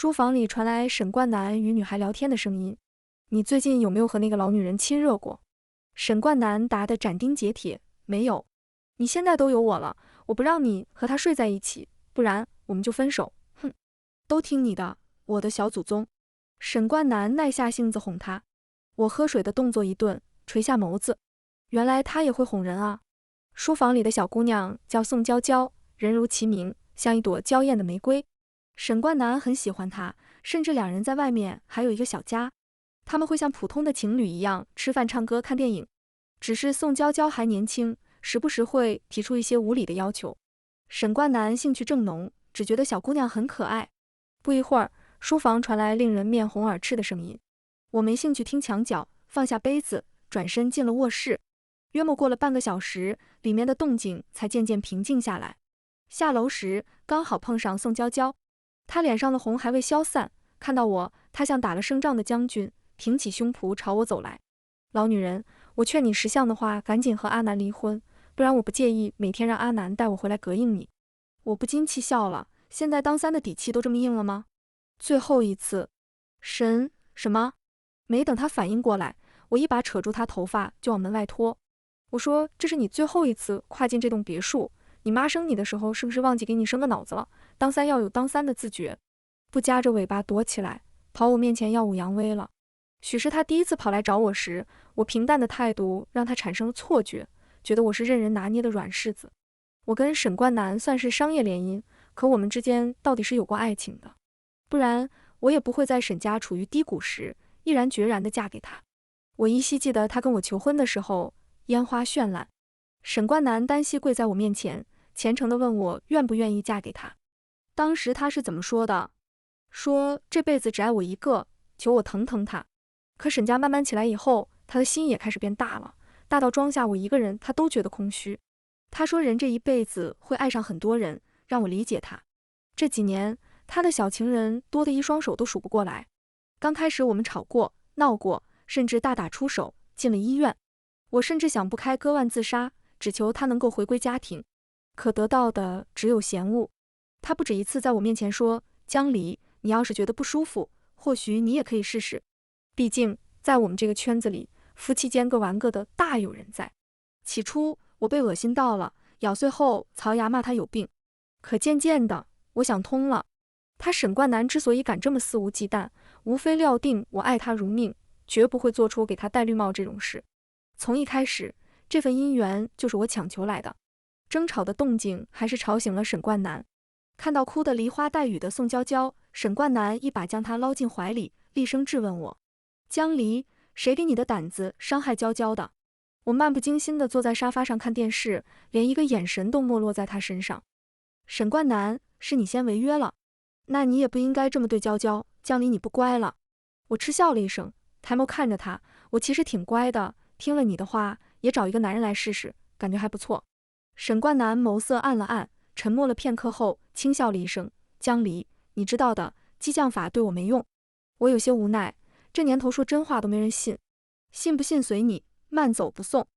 书房里传来沈冠南与女孩聊天的声音。你最近有没有和那个老女人亲热过？沈冠南答得斩钉截铁，没有。你现在都有我了，我不让你和她睡在一起，不然我们就分手。哼，都听你的，我的小祖宗。沈冠南耐下性子哄她。我喝水的动作一顿，垂下眸子。原来他也会哄人啊。书房里的小姑娘叫宋娇娇，人如其名，像一朵娇艳的玫瑰。沈冠南很喜欢她，甚至两人在外面还有一个小家。他们会像普通的情侣一样吃饭、唱歌、看电影。只是宋娇娇还年轻，时不时会提出一些无理的要求。沈冠南兴趣正浓，只觉得小姑娘很可爱。不一会儿，书房传来令人面红耳赤的声音。我没兴趣听墙角，放下杯子，转身进了卧室。约莫过了半个小时，里面的动静才渐渐平静下来。下楼时刚好碰上宋娇娇，她脸上的红还未消散，看到我，她像打了胜仗的将军，挺起胸脯朝我走来。老女人，我劝你识相的话，赶紧和阿南离婚，不然我不介意每天让阿南带我回来膈应你。我不禁气笑了，现在当三的底气都这么硬了吗？最后一次。什么？没等他反应过来，我一把扯住他头发就往门外拖。我说，这是你最后一次跨进这栋别墅，你妈生你的时候是不是忘记给你生个脑子了？当三要有当三的自觉，不夹着尾巴躲起来，跑我面前耀武扬威了。许是他第一次跑来找我时，我平淡的态度让他产生了错觉，觉得我是任人拿捏的软柿子。我跟沈冠南算是商业联姻，可我们之间到底是有过爱情的，不然我也不会在沈家处于低谷时毅然决然地嫁给他。我依稀记得他跟我求婚的时候，烟花绚烂。沈冠南单膝跪在我面前，虔诚地问我愿不愿意嫁给他。当时他是怎么说的？说这辈子只爱我一个，求我疼疼他。可沈家慢慢起来以后，他的心也开始变大了，大到装下我一个人他都觉得空虚。他说人这一辈子会爱上很多人，让我理解他。这几年他的小情人多得一双手都数不过来。刚开始我们吵过、闹过，甚至大打出手，进了医院。我甚至想不开割腕自杀，只求他能够回归家庭，可得到的只有嫌恶。他不止一次在我面前说，江离，你要是觉得不舒服，或许你也可以试试。毕竟在我们这个圈子里，夫妻间各玩各的大有人在。起初我被恶心到了，咬碎后槽牙骂他有病。可渐渐的，我想通了。他沈冠南之所以敢这么肆无忌惮，无非料定我爱他如命，绝不会做出给他戴绿帽这种事。从一开始，这份姻缘就是我强求来的。争吵的动静还是吵醒了沈冠南。看到哭得梨花带雨的宋娇娇，沈冠南一把将她捞进怀里，厉声质问我：江离，谁给你的胆子伤害娇娇的？我漫不经心地坐在沙发上看电视，连一个眼神都没落在她身上。沈冠南，是你先违约了，那你也不应该这么对娇娇，江离你不乖了。我嗤笑了一声，抬眸看着他，我其实挺乖的，听了你的话，也找一个男人来试试，感觉还不错。沈冠南眸色暗了暗，沉默了片刻后，轻笑了一声：江离，你知道的，激将法对我没用。我有些无奈，这年头说真话都没人信，信不信随你，慢走不送。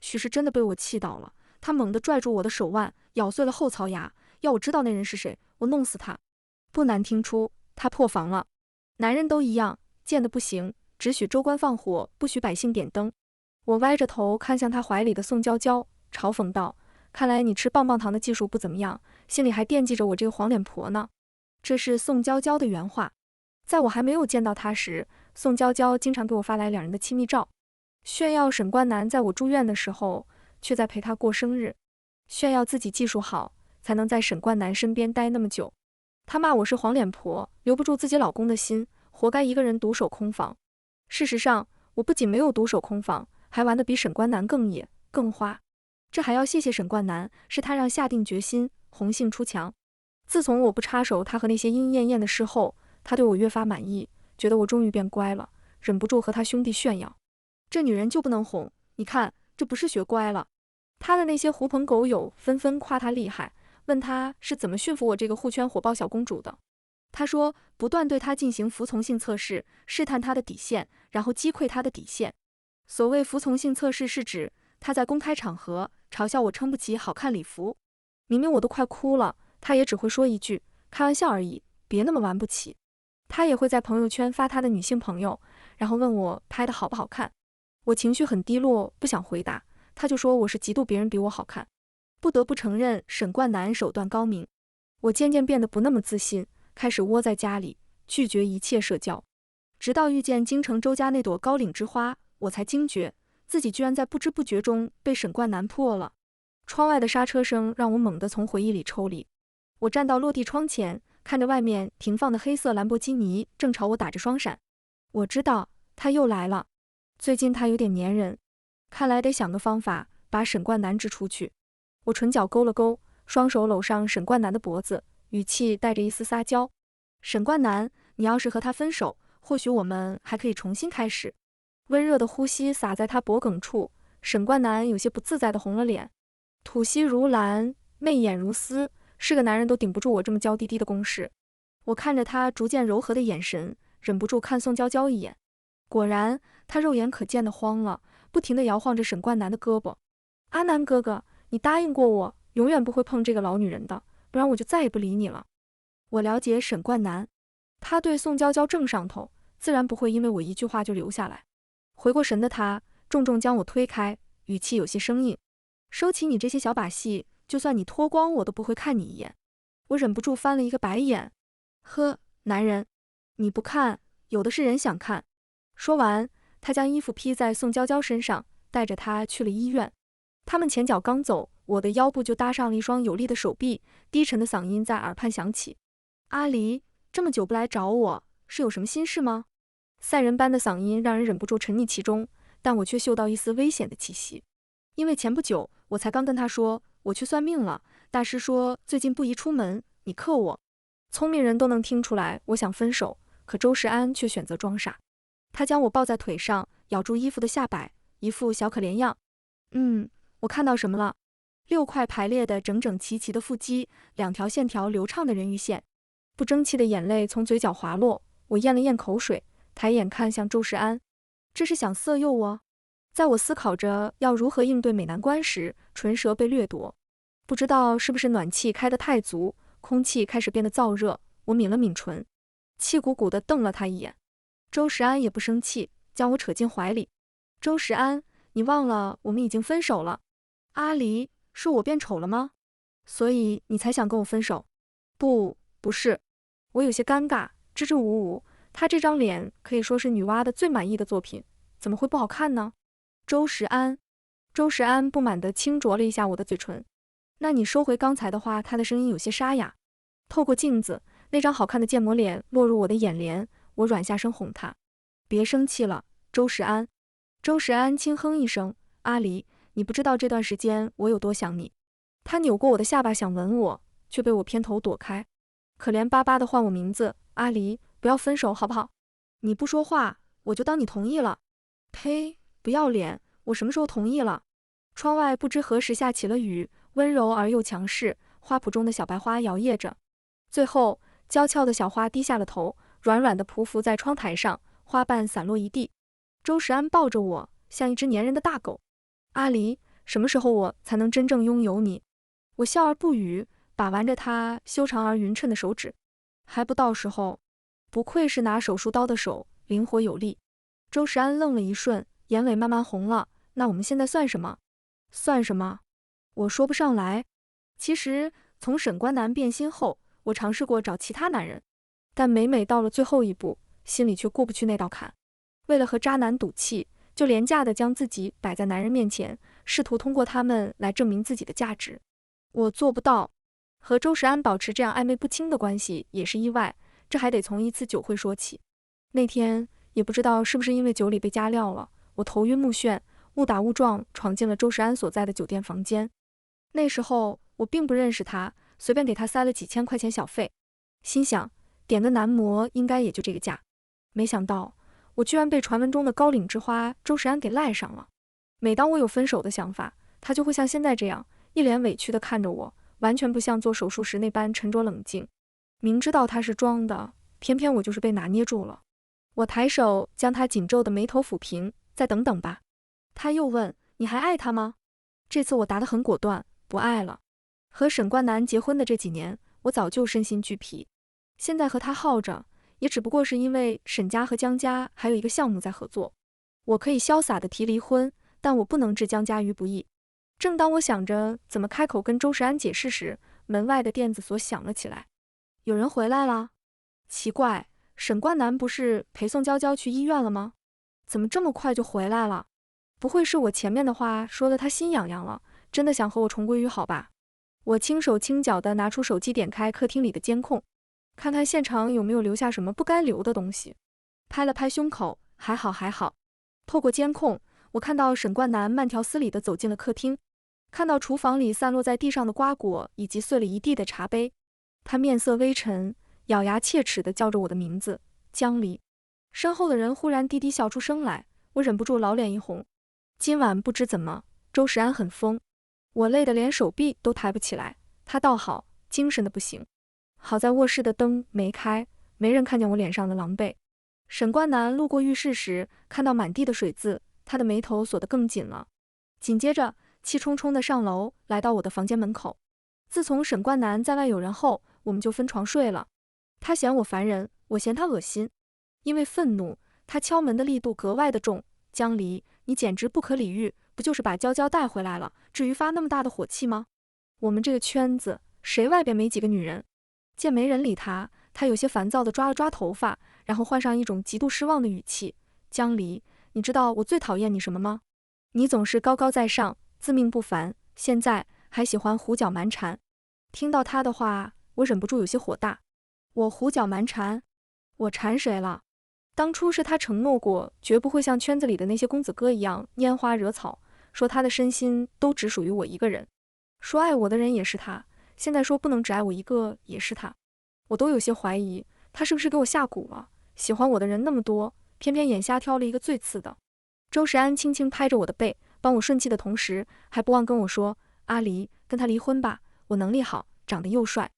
许是真的被我气到了，他猛地拽住我的手腕，咬碎了后槽牙，要我知道那人是谁，我弄死他。不难听出，他破防了。男人都一样，贱得不行，只许州官放火，不许百姓点灯。我歪着头看向他怀里的宋娇娇，嘲讽道：看来你吃棒棒糖的技术不怎么样，心里还惦记着我这个黄脸婆呢。这是宋娇娇的原话。在我还没有见到她时，宋娇娇经常给我发来两人的亲密照，炫耀沈冠南在我住院的时候却在陪她过生日，炫耀自己技术好，才能在沈冠南身边待那么久。她骂我是黄脸婆，留不住自己老公的心，活该一个人独守空房。事实上，我不仅没有独守空房，还玩得比沈冠南更野更花。这还要谢谢沈冠南，是他让下定决心红杏出墙。自从我不插手他和那些莺莺燕燕的事后，他对我越发满意，觉得我终于变乖了，忍不住和他兄弟炫耀：这女人就不能哄，你看这不是学乖了。他的那些狐朋狗友纷纷夸他厉害，问他是怎么驯服我这个护圈火爆小公主的。他说不断对他进行服从性测试，试探他的底线，然后击溃他的底线。所谓服从性测试是指他在公开场合嘲笑我撑不起好看礼服，明明我都快哭了，他也只会说一句开玩笑而已，别那么玩不起。他也会在朋友圈发他的女性朋友，然后问我拍的好不好看。我情绪很低落，不想回答，他就说我是嫉妒别人比我好看。不得不承认，沈冠南手段高明。我渐渐变得不那么自信，开始窝在家里，拒绝一切社交。直到遇见京城周家那朵高岭之花，我才惊觉自己居然在不知不觉中被沈冠南破了。窗外的刹车声让我猛地从回忆里抽离。我站到落地窗前，看着外面停放的黑色兰博基尼正朝我打着双闪。我知道他又来了，最近他有点粘人，看来得想个方法把沈冠南支出去。我唇角勾了勾，双手搂上沈冠南的脖子，语气带着一丝撒娇。沈冠南，你要是和他分手，或许我们还可以重新开始。温热的呼吸洒在他脖颈处，沈冠南有些不自在地红了脸。吐息如兰，媚眼如丝，是个男人都顶不住我这么娇滴滴的攻势。我看着他逐渐柔和的眼神，忍不住看宋娇娇一眼。果然，他肉眼可见的慌了，不停地摇晃着沈冠南的胳膊。阿南哥哥，你答应过我，永远不会碰这个老女人的，不然我就再也不理你了。我了解沈冠南，他对宋娇娇正上头，自然不会因为我一句话就留下来。回过神的他，重重将我推开，语气有些生硬。收起你这些小把戏，就算你脱光，我都不会看你一眼。我忍不住翻了一个白眼。呵，男人，你不看，有的是人想看。说完，他将衣服披在宋娇娇身上，带着她去了医院。他们前脚刚走，我的腰部就搭上了一双有力的手臂，低沉的嗓音在耳畔响起：阿离，这么久不来找我，是有什么心事吗？赛人般的嗓音让人忍不住沉溺其中，但我却嗅到一丝危险的气息。因为前不久我才刚跟他说我去算命了，大师说最近不宜出门，你克我。聪明人都能听出来我想分手，可周世安却选择装傻。他将我抱在腿上，咬住衣服的下摆，一副小可怜样。我看到什么了？6块排列的整整齐齐的腹肌，2条线条流畅的人鱼线。不争气的眼泪从嘴角滑落，我咽了咽口水，抬眼看向周世安。这是想色诱我？在我思考着要如何应对美男关时，唇舌被掠夺。不知道是不是暖气开得太足，空气开始变得燥热，我抿了抿唇，气鼓鼓地瞪了他一眼。周世安也不生气，将我扯进怀里。周世安，你忘了我们已经分手了？阿离，是我变丑了吗？所以你才想跟我分手？不是。我有些尴尬，支支吾吾。他这张脸可以说是女娲的最满意的作品，怎么会不好看呢？周世安不满地轻啄了一下我的嘴唇。那你收回刚才的话，他的声音有些沙哑。透过镜子，那张好看的建模脸落入我的眼帘，我软下声哄他：别生气了，周世安。周世安轻哼一声：阿离，你不知道这段时间我有多想你。他扭过我的下巴想吻我，却被我偏头躲开，可怜巴巴地唤我名字：阿离，不要分手好不好？你不说话，我就当你同意了。呸！不要脸，我什么时候同意了？窗外不知何时下起了雨，温柔而又强势，花圃中的小白花摇曳着。最后，娇俏的小花低下了头，软软地匍匐在窗台上，花瓣散落一地。周世安抱着我，像一只粘人的大狗。阿离，什么时候我才能真正拥有你？我笑而不语，把玩着他修长而匀称的手指。还不到时候。不愧是拿手术刀的手，灵活有力。周世安愣了一瞬，眼尾慢慢红了。那我们现在算什么？算什么？我说不上来。其实从沈关南变心后，我尝试过找其他男人，但每每到了最后一步，心里却过不去那道坎。为了和渣男赌气，就廉价的将自己摆在男人面前，试图通过他们来证明自己的价值。我做不到。和周世安保持这样暧昧不清的关系也是意外，这还得从一次酒会说起。那天也不知道是不是因为酒里被加料了，我头晕目眩，误打误撞闯进了周世安所在的酒店房间。那时候我并不认识他，随便给他塞了几千块钱小费，心想点个男模应该也就这个价。没想到我居然被传闻中的高岭之花周世安给赖上了。每当我有分手的想法，他就会像现在这样，一脸委屈地看着我，完全不像做手术时那般沉着冷静。明知道他是装的，偏偏我就是被拿捏住了。我抬手将他紧皱的眉头抚平，再等等吧。他又问：你还爱他吗？这次我答得很果断，不爱了。和沈冠南结婚的这几年，我早就身心俱疲，现在和他耗着，也只不过是因为沈家和江家还有一个项目在合作。我可以潇洒地提离婚，但我不能置江家于不义。正当我想着怎么开口跟周世安解释时，门外的电子锁响了起来。有人回来了？奇怪，沈冠南不是陪宋娇娇去医院了吗？怎么这么快就回来了？不会是我前面的话说的他心痒痒了，真的想和我重归于好吧？我轻手轻脚地拿出手机，点开客厅里的监控，看看现场有没有留下什么不该留的东西。拍了拍胸口，还好还好。透过监控，我看到沈冠南慢条斯理地走进了客厅，看到厨房里散落在地上的瓜果以及碎了一地的茶杯。他面色微沉，咬牙切齿地叫着我的名字，江离。身后的人忽然低低笑出声来，我忍不住老脸一红。今晚不知怎么，周世安很疯，我累得连手臂都抬不起来，他倒好，精神的不行。好在卧室的灯没开，没人看见我脸上的狼狈。沈冠南路过浴室时，看到满地的水渍，他的眉头锁得更紧了。紧接着，气冲冲地上楼，来到我的房间门口。自从沈冠南在外有人后，我们就分床睡了。他嫌我烦人，我嫌他恶心。因为愤怒，他敲门的力度格外的重。江离，你简直不可理喻，不就是把娇娇带回来了，至于发那么大的火气吗？我们这个圈子，谁外边没几个女人？见没人理他，他有些烦躁地抓了抓头发，然后换上一种极度失望的语气。江离，你知道我最讨厌你什么吗？你总是高高在上，自命不凡，现在还喜欢胡搅蛮缠。听到他的话，我忍不住有些火大。我胡搅蛮缠？我缠谁了？当初是他承诺过，绝不会像圈子里的那些公子哥一样拈花惹草，说他的身心都只属于我一个人，说爱我的人也是他，现在说不能只爱我一个也是他。我都有些怀疑，他是不是给我下蛊了？喜欢我的人那么多，偏偏眼瞎挑了一个最次的。周世安轻轻拍着我的背，帮我顺气的同时，还不忘跟我说：“阿离，跟他离婚吧，我能力好，长得又帅。”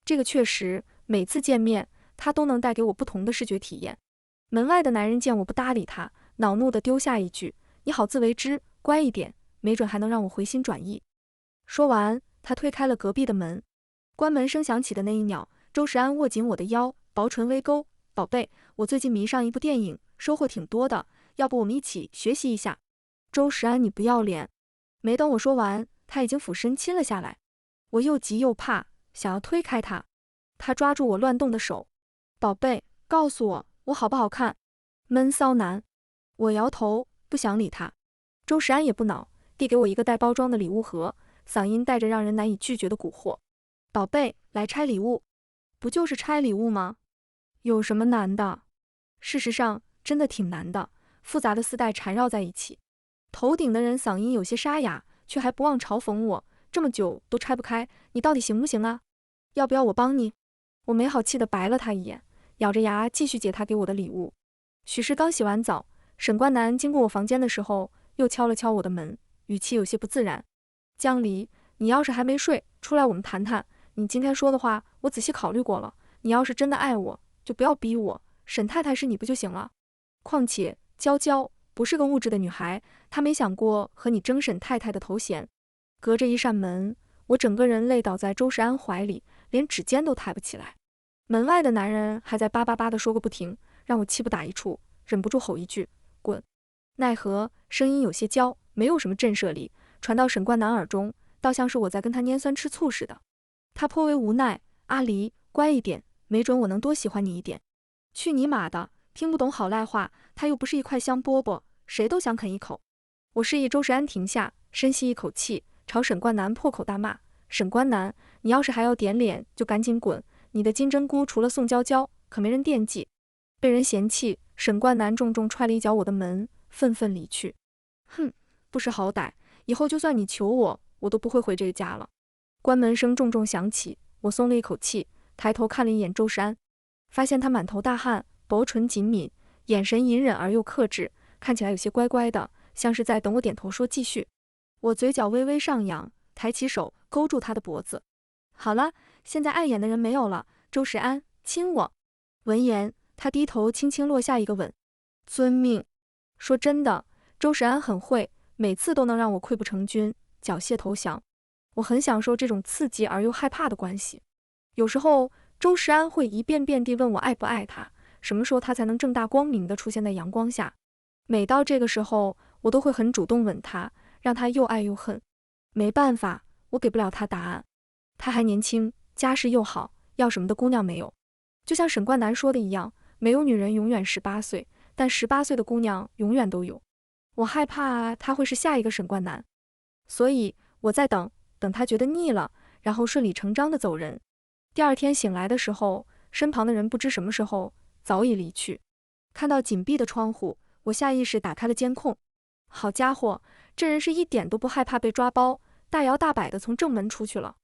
这个确实，每次见面，他都能带给我不同的视觉体验。门外的男人见我不搭理他，恼怒地丢下一句：“你好自为之，乖一点，没准还能让我回心转意。”说完，他推开了隔壁的门。关门声响起的那一秒，周世安握紧我的腰，薄唇微勾：“宝贝，我最近迷上一部电影，收获挺多的，要不我们一起学习一下？”周世安，你不要脸！没等我说完，他已经俯身亲了下来。我又急又怕，想要推开他。他抓住我乱动的手：“宝贝，告诉我，我好不好看？”闷骚男。我摇头，不想理他。周世安也不恼，递给我一个带包装的礼物盒，嗓音带着让人难以拒绝的蛊惑：“宝贝，来拆礼物。”不就是拆礼物吗？有什么难的？事实上，真的挺难的，复杂的丝带缠绕在一起。头顶的人嗓音有些沙哑，却还不忘嘲讽我：“这么久都拆不开，你到底行不行啊？要不要我帮你？”我没好气地白了他一眼，咬着牙继续解他给我的礼物。许是刚洗完澡，沈冠南经过我房间的时候，又敲了敲我的门，语气有些不自然：“江离，你要是还没睡，出来我们谈谈。你今天说的话，我仔细考虑过了。你要是真的爱我，就不要逼我，沈太太是你不就行了？况且娇娇不是个物质的女孩，她没想过和你争沈太太的头衔。”隔着一扇门，我整个人累倒在周世安怀里，连指尖都抬不起来。门外的男人还在叭叭叭地说个不停，让我气不打一处，忍不住吼一句：“滚！”奈何声音有些娇，没有什么震慑力，传到沈冠南耳中，倒像是我在跟他拈酸吃醋似的。他颇为无奈：“阿离，乖一点，没准我能多喜欢你一点。”去你妈的，听不懂好赖话，他又不是一块香饽饽，谁都想啃一口。我示意周世安停下，深吸一口气，朝沈冠南破口大骂：“沈冠南，你要是还要点脸，就赶紧滚！你的金针菇除了宋娇娇，可没人惦记。”被人嫌弃，沈冠南重重踹了一脚我的门，愤愤离去。哼，不识好歹，以后就算你求我，我都不会回这个家了。关门声重重响起，我松了一口气，抬头看了一眼周世安，发现他满头大汗，薄唇紧抿，眼神隐忍而又克制，看起来有些乖乖的，像是在等我点头说继续。我嘴角微微上扬，抬起手勾住他的脖子：“好了，现在碍眼的人没有了，周世安，亲我。”闻言，他低头轻轻落下一个吻。遵命。说真的，周世安很会，每次都能让我溃不成军，缴械投降。我很享受这种刺激而又害怕的关系。有时候，周世安会一遍遍地问我爱不爱他，什么时候他才能正大光明地出现在阳光下？每到这个时候，我都会很主动吻他，让他又爱又恨。没办法，我给不了他答案。他还年轻，家世又好，要什么的姑娘没有。就像沈冠南说的一样，没有女人永远18岁，但18岁的姑娘永远都有。我害怕他会是下一个沈冠南，所以我在等他觉得腻了，然后顺理成章地走人。第二天醒来的时候，身旁的人不知什么时候早已离去。看到紧闭的窗户，我下意识打开了监控。好家伙，这人是一点都不害怕被抓包，大摇大摆地从正门出去了。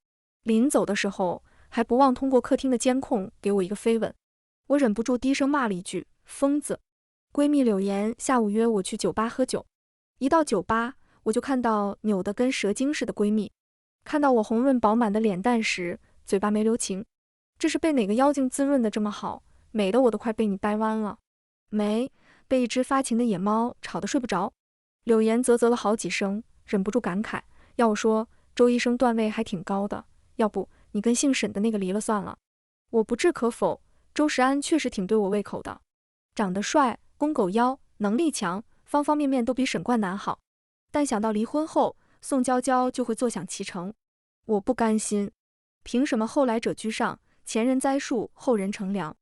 临走的时候，还不忘通过客厅的监控给我一个飞吻。我忍不住低声骂了一句：疯子。闺蜜柳岩下午约我去酒吧喝酒，一到酒吧，我就看到扭得跟蛇精似的闺蜜。看到我红润饱满的脸蛋时，嘴巴没留情。这是被哪个妖精滋润的这么好，美的我都快被你掰弯了。没，被一只发情的野猫吵得睡不着。柳岩啧啧了好几声，忍不住感慨，要我说，周医生段位还挺高的，要不你跟姓沈的那个离了算了。我不置可否，周时安确实挺对我胃口的，长得帅，公狗腰，能力强，方方面面都比沈冠南好。但想到离婚后宋娇娇就会坐享其成，我不甘心。凭什么后来者居上，前人栽树，后人乘凉？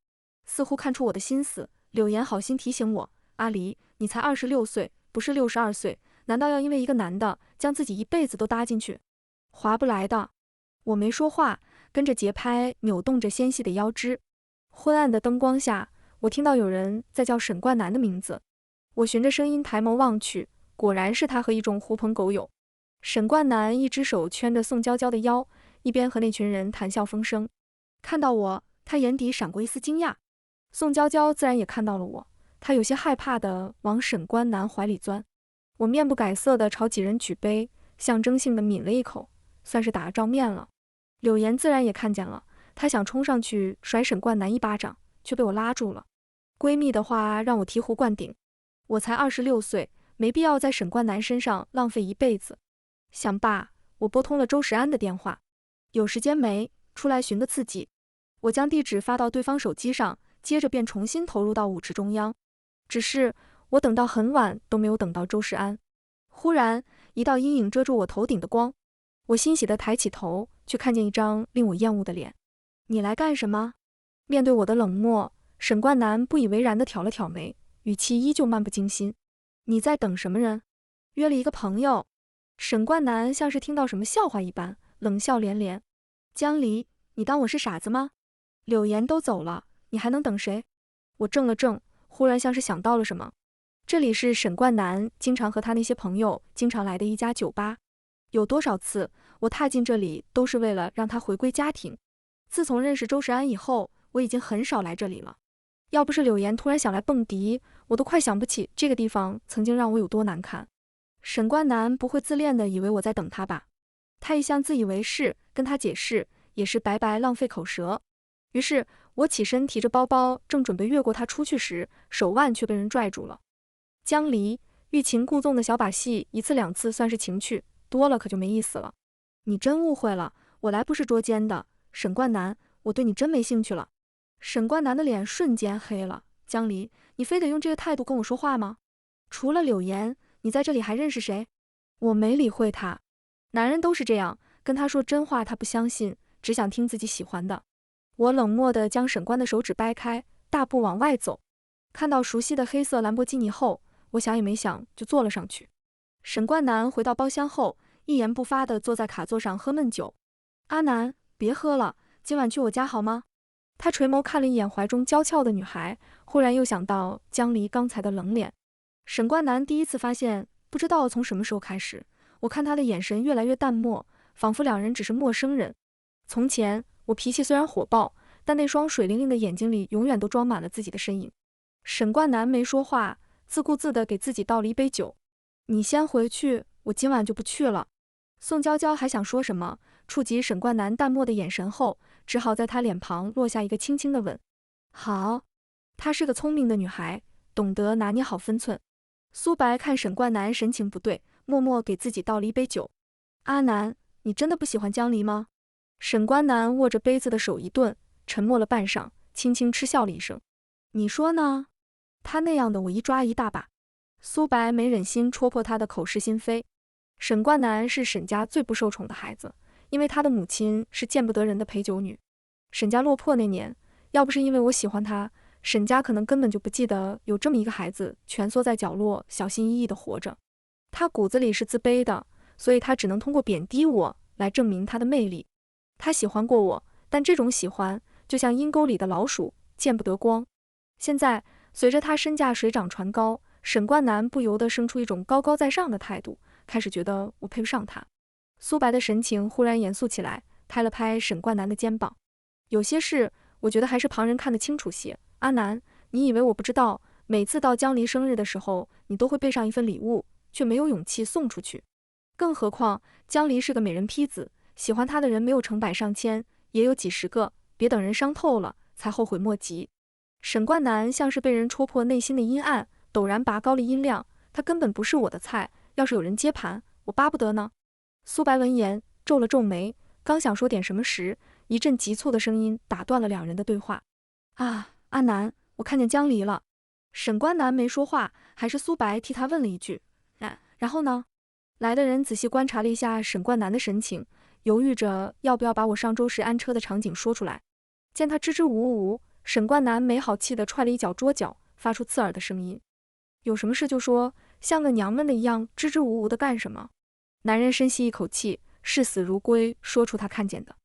似乎看出我的心思，柳岩好心提醒我，阿离，你才26岁，不是62岁，难道要因为一个男的将自己一辈子都搭进去？划不来的。我没说话，跟着节拍扭动着纤细的腰肢。昏暗的灯光下，我听到有人在叫沈冠南的名字。我循着声音抬眸望去，果然是他和一众狐朋狗友。沈冠南一只手圈着宋娇娇的腰，一边和那群人谈笑风生。看到我，他眼底闪过一丝惊讶。宋娇娇自然也看到了我，她有些害怕地往沈冠南怀里钻。我面不改色地朝几人举杯，象征性地抿了一口，算是打了照面了。柳岩自然也看见了，她想冲上去甩沈冠南一巴掌，却被我拉住了。闺蜜的话让我醍醐灌顶，我才26岁，没必要在沈冠南身上浪费一辈子。想罢，我拨通了周时安的电话。有时间没？出来寻个刺激。我将地址发到对方手机上，接着便重新投入到舞池中央。只是我等到很晚都没有等到周时安。忽然，一道阴影遮住我头顶的光，我欣喜地抬起头，却看见一张令我厌恶的脸。你来干什么？面对我的冷漠，沈冠南不以为然地挑了挑眉，语气依旧漫不经心。你在等什么人？约了一个朋友。沈冠南像是听到什么笑话一般，冷笑连连。江离，你当我是傻子吗？柳岩都走了，你还能等谁？我怔了怔，忽然像是想到了什么。这里是沈冠南经常和他那些朋友经常来的一家酒吧，有多少次我踏进这里都是为了让他回归家庭。自从认识周时安以后，我已经很少来这里了。要不是柳岩突然想来蹦迪，我都快想不起这个地方曾经让我有多难堪。沈冠南不会自恋的以为我在等他吧？他一向自以为是，跟他解释也是白白浪费口舌。于是我起身提着包包，正准备越过他出去时，手腕却被人拽住了。江离，欲擒故纵的小把戏一次两次算是情趣，多了可就没意思了。你真误会了，我来不是捉奸的，沈冠南，我对你真没兴趣了。沈冠南的脸瞬间黑了。江离，你非得用这个态度跟我说话吗？除了柳岩，你在这里还认识谁？我没理会他，男人都是这样，跟他说真话他不相信，只想听自己喜欢的。我冷漠地将沈冠的手指掰开，大步往外走。看到熟悉的黑色兰博基尼后，我想也没想就坐了上去。沈冠南回到包厢后，一言不发地坐在卡座上喝闷酒。阿南，别喝了，今晚去我家好吗？他垂眸看了一眼怀中娇俏的女孩，忽然又想到江离刚才的冷脸。沈冠南第一次发现，不知道从什么时候开始，我看他的眼神越来越淡漠，仿佛两人只是陌生人。从前我脾气虽然火爆，但那双水灵灵的眼睛里永远都装满了自己的身影。沈冠南没说话，自顾自地给自己倒了一杯酒。你先回去，我今晚就不去了。宋娇娇还想说什么，触及沈冠南淡漠的眼神后，只好在他脸庞落下一个轻轻的吻。好，她是个聪明的女孩，懂得拿捏好分寸。苏白看沈冠南神情不对，默默给自己倒了一杯酒。阿南，你真的不喜欢江离吗？沈冠南握着杯子的手一顿，沉默了半晌，轻轻嗤笑了一声。你说呢？他那样的我一抓一大把。苏白没忍心戳破他的口是心非。沈冠南是沈家最不受宠的孩子，因为他的母亲是见不得人的陪酒女。沈家落魄那年，要不是因为我喜欢他，沈家可能根本就不记得有这么一个孩子蜷缩在角落，小心翼翼地活着。他骨子里是自卑的，所以他只能通过贬低我来证明他的魅力。他喜欢过我，但这种喜欢就像阴沟里的老鼠，见不得光。现在随着他身价水涨船高，沈冠南不由得生出一种高高在上的态度，开始觉得我配不上他。苏白的神情忽然严肃起来，拍了拍沈冠南的肩膀。有些事，我觉得还是旁人看得清楚些。阿南，你以为我不知道，每次到江离生日的时候，你都会备上一份礼物，却没有勇气送出去。更何况江离是个美人坯子，喜欢他的人没有成百上千，也有几十个，别等人伤透了才后悔莫及。沈冠南像是被人戳破内心的阴暗，陡然拔高了音量，他根本不是我的菜，要是有人接盘，我巴不得呢。苏白闻言皱了皱眉，刚想说点什么时，一阵急促的声音打断了两人的对话。啊，阿南，我看见江离了。沈冠南没说话，还是苏白替他问了一句。然后呢？来的人仔细观察了一下沈冠南的神情，犹豫着要不要把我上周时安车的场景说出来。见他支支吾吾，沈冠南没好气地踹了一脚桌角，发出刺耳的声音。有什么事就说，像个娘们的一样支支吾吾的干什么？男人深吸一口气，视死如归，说出他看见的。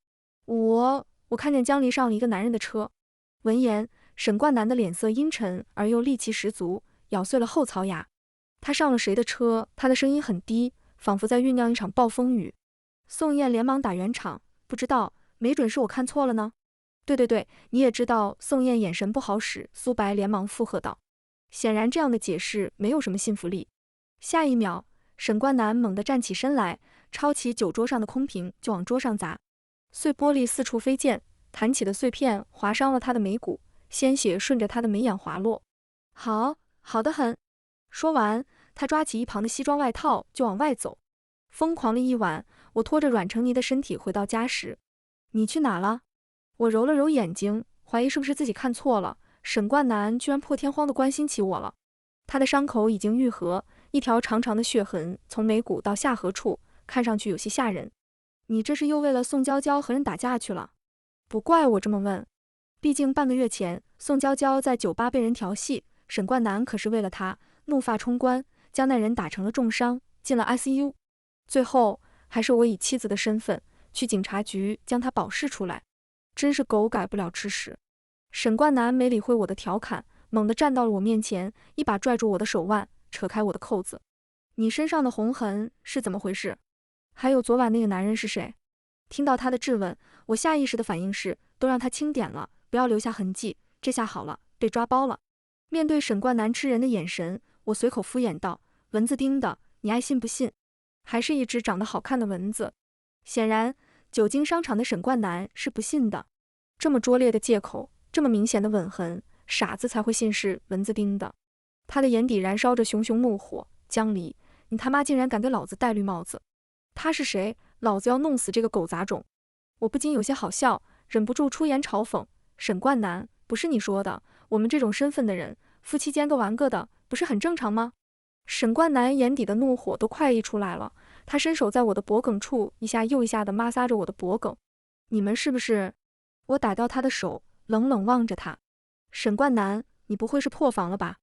我看见江离上了一个男人的车。闻言，沈冠南的脸色阴沉而又戾气十足，咬碎了后槽牙。他上了谁的车？他的声音很低，仿佛在酝酿一场暴风雨。宋燕连忙打圆场，不知道，没准是我看错了呢。对，你也知道宋燕眼神不好使。苏白连忙附和道。显然这样的解释没有什么信服力。下一秒，沈冠南猛地站起身来，抄起酒桌上的空瓶就往桌上砸，碎玻璃四处飞溅，弹起的碎片划伤了他的眉骨，鲜血顺着他的眉眼滑落。好得很。说完，他抓起一旁的西装外套就往外走。疯狂了一晚，我拖着软成泥的身体回到家时，你去哪了？我揉了揉眼睛，怀疑是不是自己看错了。沈冠南居然破天荒地关心起我了。他的伤口已经愈合，一条长长的血痕从眉骨到下颌处，看上去有些吓人。你这是又为了宋娇娇和人打架去了？不怪我这么问，毕竟半个月前宋娇娇在酒吧被人调戏，沈冠南可是为了她怒发冲冠，将那人打成了重伤，进了 ICU。最后还是我以妻子的身份去警察局将他保释出来。真是狗改不了吃屎。沈冠南没理会我的调侃，猛地站到了我面前，一把拽住我的手腕，扯开我的扣子。你身上的红痕是怎么回事？还有昨晚那个男人是谁？听到他的质问，我下意识的反应是都让他清点了，不要留下痕迹。这下好了，被抓包了。面对沈冠南吃人的眼神，我随口敷衍道，蚊子叮的，你爱信不信？还是一只长得好看的蚊子。显然久经商场的沈冠南是不信的。这么拙劣的借口，这么明显的吻痕，傻子才会信是蚊子叮的。他的眼底燃烧着熊熊怒火。江离，你他妈竟然敢给老子戴绿帽子！他是谁？老子要弄死这个狗杂种！我不禁有些好笑，忍不住出言嘲讽。沈冠南，不是你说的，我们这种身份的人，夫妻间各玩各的，不是很正常吗？沈冠南眼底的怒火都快溢出来了，他伸手在我的脖颈处一下又一下地摩挲着我的脖颈。你们是不是？我打掉他的手，冷冷望着他。沈冠南，你不会是破防了吧？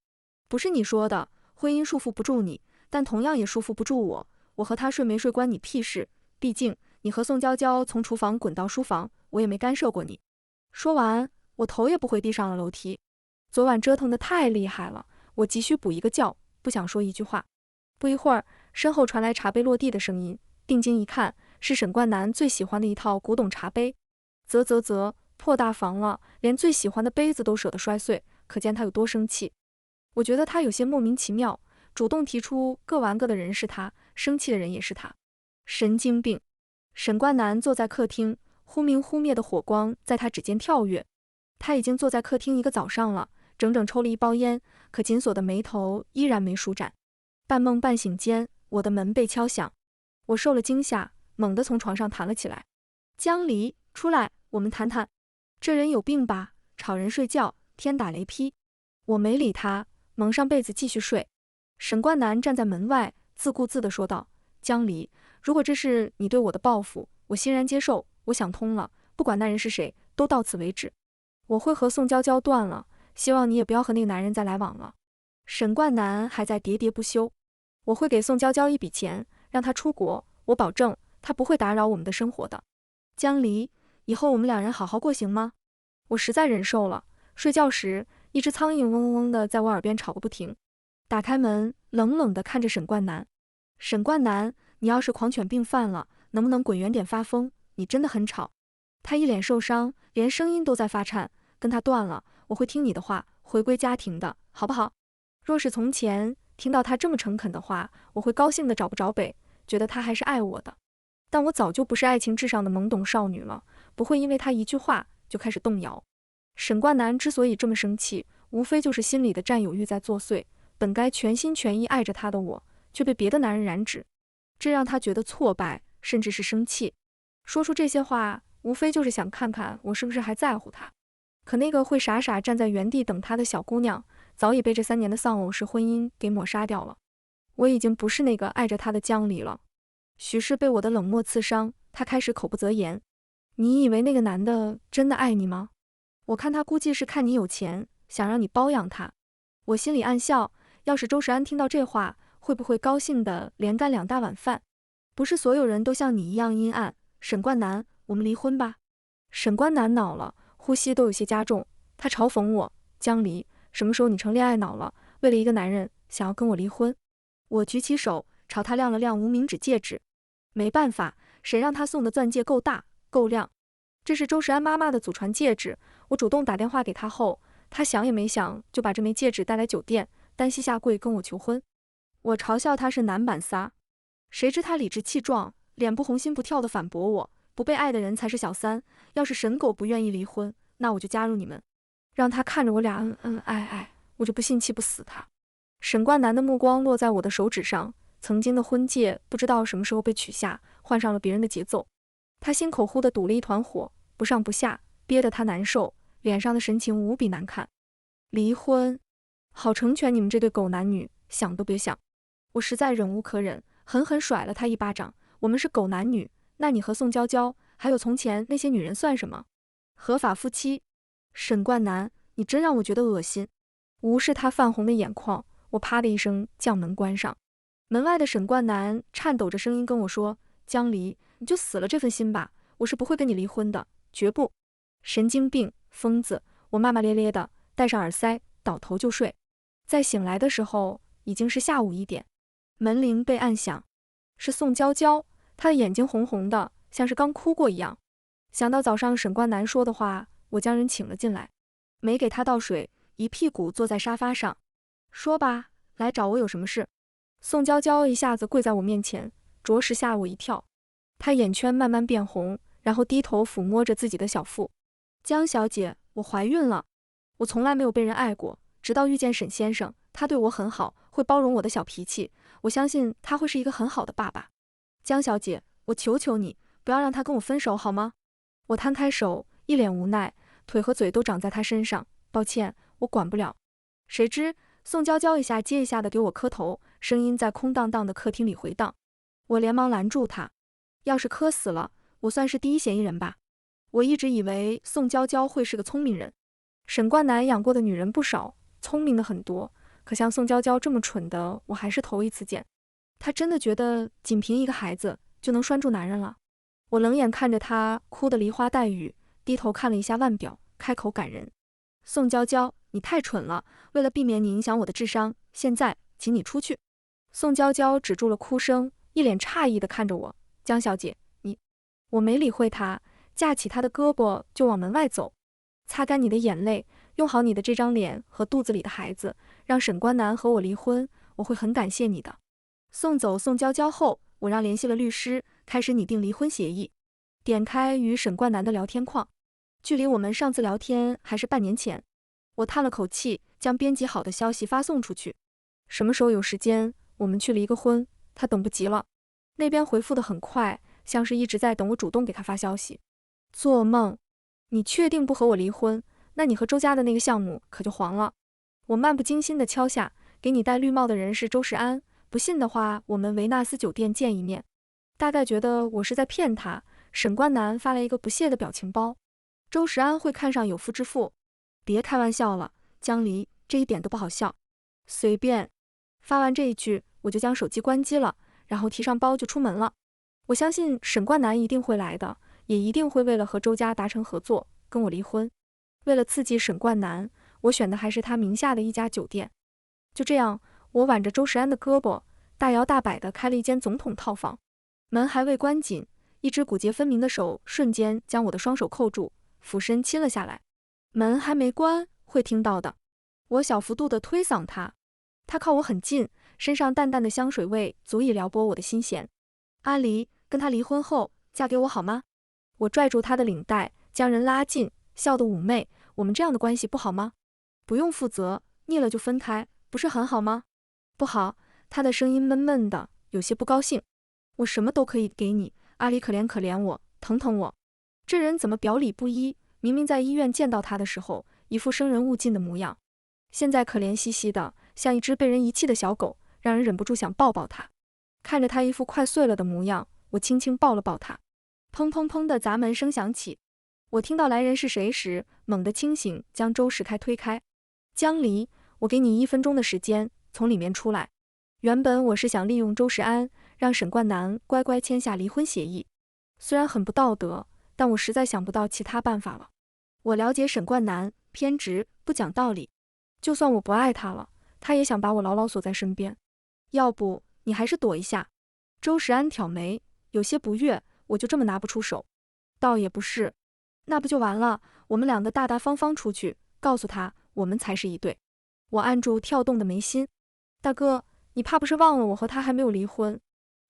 不是你说的，婚姻束缚不住你，但同样也束缚不住我。我和他睡没睡关你屁事，毕竟你和宋娇娇从厨房滚到书房，我也没干涉过你。说完，我头也不回地上了楼梯。昨晚折腾得太厉害了，我急需补一个觉，不想说一句话。不一会儿，身后传来茶杯落地的声音，定睛一看，是沈冠南最喜欢的一套古董茶杯。啧，破大防了，连最喜欢的杯子都舍得摔碎，可见他有多生气。我觉得他有些莫名其妙，主动提出各玩各的人是他，生气的人也是他，神经病。沈冠南坐在客厅，忽明忽灭的火光在他指尖跳跃。他已经坐在客厅一个早上了，整整抽了一包烟，可紧锁的眉头依然没舒展。半梦半醒间，我的门被敲响，我受了惊吓，猛地从床上弹了起来。江离，出来，我们谈谈。这人有病吧？吵人睡觉，天打雷劈。我没理他，蒙上被子继续睡。沈冠南站在门外，自顾自地说道：“江离，如果这是你对我的报复，我欣然接受。我想通了，不管那人是谁，都到此为止。我会和宋娇娇断了，希望你也不要和那个男人再来往了。”沈冠南还在喋喋不休。我会给宋娇娇一笔钱，让她出国，我保证她不会打扰我们的生活的。江离，以后我们两人好好过行吗？我实在忍受了。睡觉时，一只苍蝇嗡嗡嗡的在我耳边吵个不停。打开门，冷冷地看着沈冠南。沈冠南，你要是狂犬病犯了，能不能滚远点发疯？你真的很吵。他一脸受伤，连声音都在发颤。跟他断了，我会听你的话，回归家庭的，好不好？若是从前听到他这么诚恳的话，我会高兴的找不着北，觉得他还是爱我的。但我早就不是爱情至上的懵懂少女了，不会因为他一句话就开始动摇。沈冠南之所以这么生气，无非就是心里的占有欲在作祟。本该全心全意爱着他的我，却被别的男人染指，这让他觉得挫败，甚至是生气。说出这些话，无非就是想看看我是不是还在乎他。可那个会傻傻站在原地等他的小姑娘，早已被这3年的丧偶式婚姻给抹杀掉了。我已经不是那个爱着他的江离了。许是被我的冷漠刺伤，他开始口不择言。你以为那个男的真的爱你吗？我看他估计是看你有钱，想让你包养他。我心里暗笑，要是周时安听到这话，会不会高兴的连干2大碗饭？不是所有人都像你一样阴暗。沈冠南，我们离婚吧。沈冠南恼了，呼吸都有些加重。他嘲讽我：江离，什么时候你成恋爱脑了？为了一个男人想要跟我离婚？我举起手朝他亮了亮无名指戒指。没办法，谁让他送的钻戒够大够亮。这是周时安妈妈的祖传戒指，我主动打电话给他后，他想也没想就把这枚戒指带来酒店，单膝下跪跟我求婚。我嘲笑他是男版撒，谁知他理直气壮，脸不红心不跳地反驳我：不被爱的人才是小三，要是沈狗不愿意离婚，那我就加入你们。让他看着我俩恩恩爱爱，我就不信气不死他。沈冠南的目光落在我的手指上，曾经的婚戒不知道什么时候被取下，换上了别人的节奏。他心口忽地堵了一团火，不上不下，憋得他难受，脸上的神情无比难看。离婚，好成全你们这对狗男女，想都别想。我实在忍无可忍，狠狠甩了他一巴掌。我们是狗男女，那你和宋娇娇还有从前那些女人算什么？合法夫妻？沈冠南，你真让我觉得恶心。无视他泛红的眼眶，我啪的一声将门关上。门外的沈冠南颤抖着声音跟我说：江离，你就死了这份心吧，我是不会跟你离婚的，绝不。神经病，疯子！我骂骂咧咧的，戴上耳塞，倒头就睡。在醒来的时候，已经是下午1点。门铃被按响，是宋娇娇，她的眼睛红红的，像是刚哭过一样。想到早上沈冠南说的话，我将人请了进来，没给她倒水，一屁股坐在沙发上。说吧，来找我有什么事？宋娇娇一下子跪在我面前，着实吓我一跳。她眼圈慢慢变红，然后低头抚摸着自己的小腹。江小姐，我怀孕了。我从来没有被人爱过，直到遇见沈先生，他对我很好，会包容我的小脾气，我相信他会是一个很好的爸爸。江小姐，我求求你，不要让他跟我分手好吗？我摊开手，一脸无奈，腿和嘴都长在他身上。抱歉，我管不了。谁知宋娇娇一下接一下的给我磕头，声音在空荡荡的客厅里回荡。我连忙拦住她，要是磕死了，我算是第一嫌疑人吧。我一直以为宋娇娇会是个聪明人，沈冠南养过的女人不少，聪明的很多，可像宋娇娇这么蠢的，我还是头一次见。她真的觉得仅凭一个孩子就能拴住男人了？我冷眼看着她哭得梨花带雨，低头看了一下腕表，开口感人：宋娇娇，你太蠢了，为了避免你影响我的智商，现在请你出去。宋娇娇止住了哭声，一脸诧异地看着我：江小姐，你……我没理会她，架起她的胳膊就往门外走。擦干你的眼泪，用好你的这张脸和肚子里的孩子，让沈冠南和我离婚，我会很感谢你的。送走宋娇娇后，我让联系了律师，开始拟定离婚协议。点开与沈冠南的聊天框，距离我们上次聊天还是半年前。我叹了口气，将编辑好的消息发送出去。什么时候有时间，我们去离个婚，他等不及了。那边回复的很快，像是一直在等我主动给他发消息。做梦！你确定不和我离婚？那你和周家的那个项目可就黄了。我漫不经心地敲下，给你戴绿帽的人是周世安，不信的话，我们维纳斯酒店见一面。大概觉得我是在骗他，沈冠南发来一个不屑的表情包。周世安会看上有妇之夫？别开玩笑了，江离，这一点都不好笑。随便。发完这一句，我就将手机关机了，然后提上包就出门了。我相信沈冠南一定会来的，也一定会为了和周家达成合作，跟我离婚。为了刺激沈冠南，我选的还是他名下的一家酒店。就这样，我挽着周世安的胳膊，大摇大摆地开了一间总统套房。门还未关紧，一只骨节分明的手瞬间将我的双手扣住，俯身亲了下来。门还没关，会听到的。我小幅度地推搡他，他靠我很近，身上淡淡的香水味足以撩拨我的心弦。阿离，跟他离婚后，嫁给我好吗？我拽住他的领带，将人拉近，笑得妩媚。我们这样的关系不好吗？不用负责，腻了就分开，不是很好吗？不好，他的声音闷闷的，有些不高兴。我什么都可以给你，阿离，可怜可怜我，疼疼我。这人怎么表里不一？明明在医院见到他的时候，一副生人勿近的模样，现在可怜兮兮的，像一只被人遗弃的小狗，让人忍不住想抱抱他。看着他一副快碎了的模样，我轻轻抱了抱他。砰砰砰的砸门声响起，我听到来人是谁时，猛地清醒，将周世开推开。江离，我给你1分钟的时间，从里面出来。原本我是想利用周世安，让沈冠南乖乖签下离婚协议，虽然很不道德，但我实在想不到其他办法了。我了解沈冠南，偏执，不讲道理，就算我不爱他了，他也想把我牢牢锁在身边。要不你还是躲一下。周世安挑眉，有些不悦，我就这么拿不出手？倒也不是，那不就完了？我们两个大大方方出去，告诉他我们才是一对。我按住跳动的眉心，大哥，你怕不是忘了我和他还没有离婚？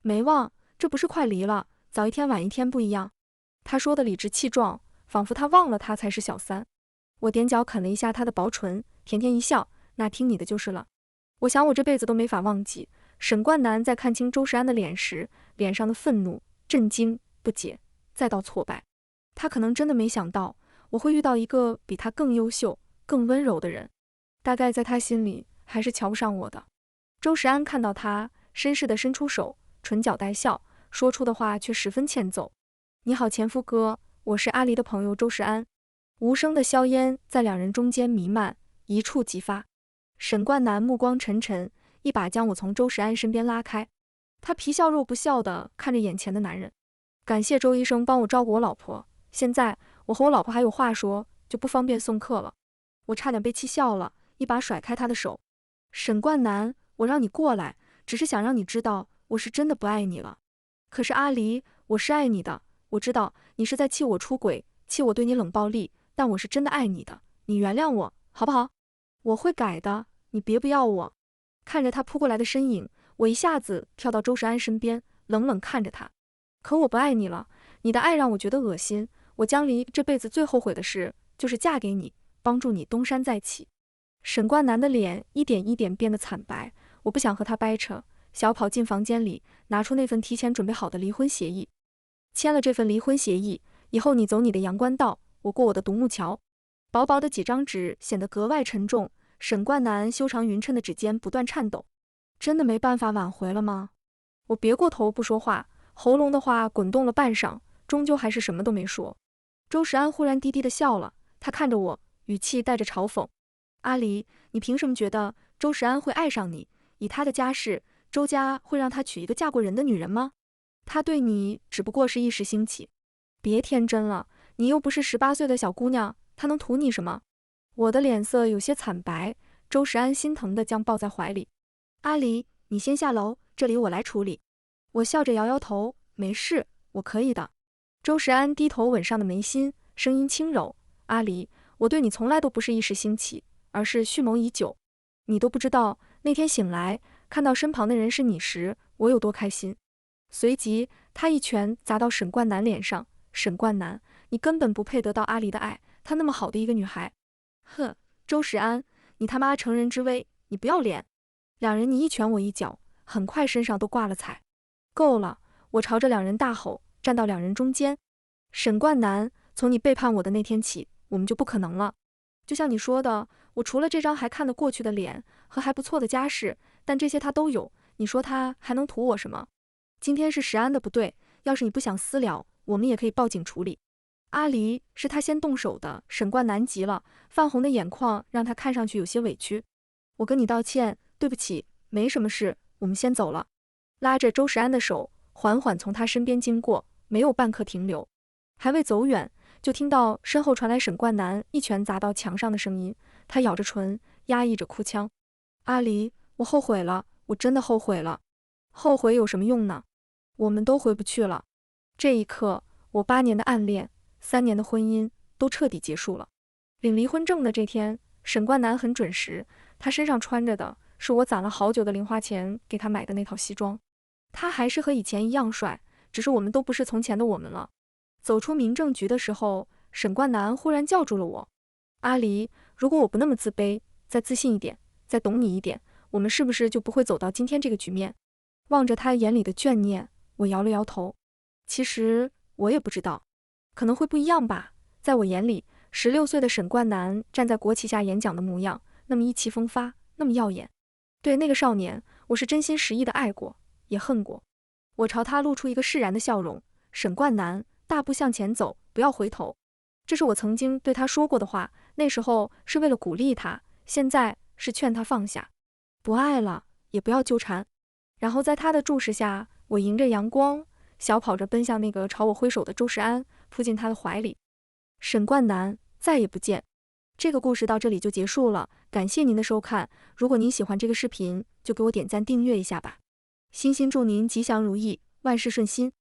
没忘，这不是快离了，早一天晚一天不一样。他说的理直气壮，仿佛他忘了他才是小三。我踮脚啃了一下他的薄唇，甜甜一笑，那听你的就是了。我想我这辈子都没法忘记沈冠南在看清周世安的脸时，脸上的愤怒、震惊、不解，再到挫败。他可能真的没想到我会遇到一个比他更优秀、更温柔的人，大概在他心里还是瞧不上我的。周世安看到他，绅士地伸出手，唇角带笑，说出的话却十分欠揍。你好，前夫哥，我是阿离的朋友周世安。无声的硝烟在两人中间弥漫，一触即发。沈冠南目光沉沉，一把将我从周世安身边拉开。他皮笑肉不笑地看着眼前的男人。感谢周医生帮我照顾我老婆，现在我和我老婆还有话说，就不方便送客了。我差点被气笑了，一把甩开他的手。沈冠南，我让你过来，只是想让你知道我是真的不爱你了。可是阿离，我是爱你的，我知道你是在气我出轨，气我对你冷暴力，但我是真的爱你的，你原谅我好不好？我会改的，你别不要我。看着他扑过来的身影，我一下子跳到周世安身边，冷冷看着他。可我不爱你了，你的爱让我觉得恶心，我江离这辈子最后悔的事就是嫁给你，帮助你东山再起。沈冠南的脸一点一点变得惨白，我不想和他掰扯，小跑进房间里，拿出那份提前准备好的离婚协议。签了这份离婚协议以后，你走你的阳关道，我过我的独木桥。薄薄的几张纸显得格外沉重，沈冠南修长匀称的指尖不断颤抖。真的没办法挽回了吗？我别过头不说话，喉咙的话滚动了半晌，终究还是什么都没说。周世安忽然低低的笑了，他看着我，语气带着嘲讽。阿离，你凭什么觉得周世安会爱上你？以他的家世，周家会让他娶一个嫁过人的女人吗？他对你只不过是一时兴起。别天真了，你又不是18岁的小姑娘，他能图你什么？我的脸色有些惨白，周世安心疼地将抱在怀里。阿离，你先下楼，这里我来处理。我笑着摇摇头，没事，我可以的。周世安低头吻上的眉心，声音轻柔。阿离，我对你从来都不是一时兴起，而是蓄谋已久。你都不知道，那天醒来看到身旁的人是你时，我有多开心。随即他一拳砸到沈冠南脸上。沈冠南，你根本不配得到阿离的爱，她那么好的一个女孩。哼，周世安，你他妈成人之危，你不要脸。两人你一拳我一脚，很快身上都挂了彩。够了，我朝着两人大吼，站到两人中间。沈冠南，从你背叛我的那天起，我们就不可能了。就像你说的，我除了这张还看得过去的脸和还不错的家世，但这些他都有，你说他还能图我什么？今天是石安的不对，要是你不想私了，我们也可以报警处理。阿离是他先动手的，沈冠南急了，泛红的眼眶让他看上去有些委屈。我跟你道歉，对不起，没什么事，我们先走了。拉着周石安的手，缓缓从他身边经过，没有半刻停留。还未走远，就听到身后传来沈冠南一拳砸到墙上的声音，他咬着唇，压抑着哭腔。阿离，我后悔了，我真的后悔了。后悔有什么用呢？我们都回不去了。这一刻，我8年的暗恋，3年的婚姻都彻底结束了。领离婚证的这天，沈冠南很准时，他身上穿着的是我攒了好久的零花钱给他买的那套西装。他还是和以前一样帅，只是我们都不是从前的我们了。走出民政局的时候，沈冠南忽然叫住了我。阿离，如果我不那么自卑，再自信一点，再懂你一点，我们是不是就不会走到今天这个局面？望着他眼里的眷念，我摇了摇头。其实我也不知道，可能会不一样吧。在我眼里，16岁的沈冠南站在国旗下演讲的模样，那么意气风发，那么耀眼。对那个少年，我是真心实意的爱过，也恨过。我朝他露出一个释然的笑容。沈冠南，大步向前走，不要回头。这是我曾经对他说过的话，那时候是为了鼓励他，现在是劝他放下。不爱了，也不要纠缠。然后在他的注视下，我迎着阳光，小跑着奔向那个朝我挥手的周石安，扑进他的怀里。沈冠南，再也不见。这个故事到这里就结束了，感谢您的收看。如果您喜欢这个视频，就给我点赞订阅一下吧。衷心祝您吉祥如意，万事顺心。